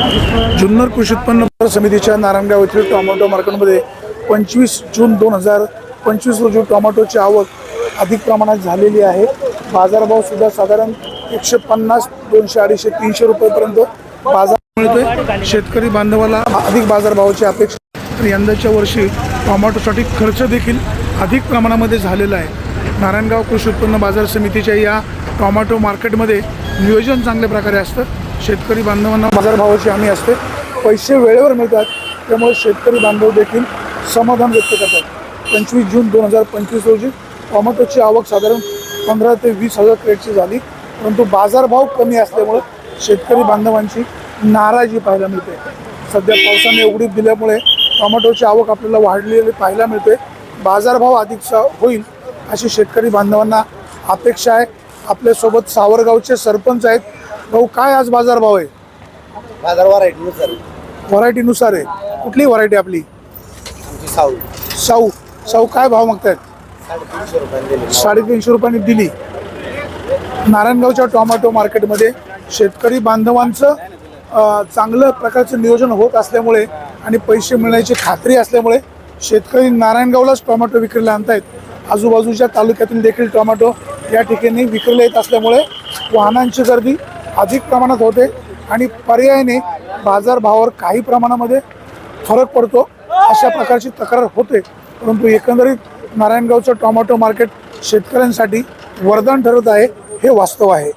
जुन्नर कृषी उत्पन्न बाजार समितीच्या नारायणगाव येथील टोमॅटो मार्केटमध्ये 25 जून 2025 रोजी टोमॅटोची आवक अधिक प्रमाणात झालेली आहे। बाजारभाव सुद्धा साधारण 150, 200, 250, 300 रुपयेपर्यंत बाजार मिळतोय। शेतकरी बांधवाला अधिक बाजारभावाची अपेक्षा, यंदाच्या वर्षी टोमॅटोसाठी खर्च देखील अधिक प्रमाणामध्ये झालेला आहे। नारायणगाव कृषी उत्पन्न बाजार समितीच्या या टोमॅटो मार्केटमध्ये नियोजन चांगल्या प्रकारे असतं। शेतकरी बांधवांना बाजारभावाची हमी असते, पैसे वेळेवर मिळतात, त्यामुळे शेतकरी बांधव देखील समाधान व्यक्त करतात। 25 जून 2025 रोजी टोमॅटोची आवक साधारण 15 ते 20 हजार क्रेटची झाली, परंतु बाजारभाव कमी असल्यामुळे शेतकरी बांधवांची नाराजी पाहायला मिळते। सध्या पावसाने उघडीप दिल्यामुळे टोमॅटोची आवक आपल्याला वाढलेली पाहायला मिळते। बाजारभाव अधिक होईल अशी शेतकरी बांधवांना अपेक्षा आहे। आपल्यासोबत सावरगावचे सरपंच आहेत। भाऊ, काय आज बाजारभाव आहे? बाजार व्हरायटीनुसार आहे। कुठली व्हरायटी आपली? साऊ काय भाव मागतायत? 350 रुपयांनी दिली। नारायणगावच्या टोमॅटो मार्केटमध्ये शेतकरी बांधवांचं चांगलं प्रकारचं नियोजन होत असल्यामुळे आणि पैसे मिळण्याची खात्री असल्यामुळे शेतकरी नारायणगावलाच टोमॅटो विक्रीला आणतायत। आजूबाजूच्या तालुक्यातील देखील टोमॅटो या ठिकाणी विक्रीला येत असल्यामुळे वाहनांची गर्दी अधिक प्रमाणात होते आणि पर्यायाने बाजारभावावर काही प्रमाणामध्ये फरक पडतो, अशा प्रकारची तक्रार होते। परंतु एकंदरीत नारायणगावचं टोमॅटो मार्केट शेतकऱ्यांसाठी वरदान ठरत आहे, हे वास्तव आहे।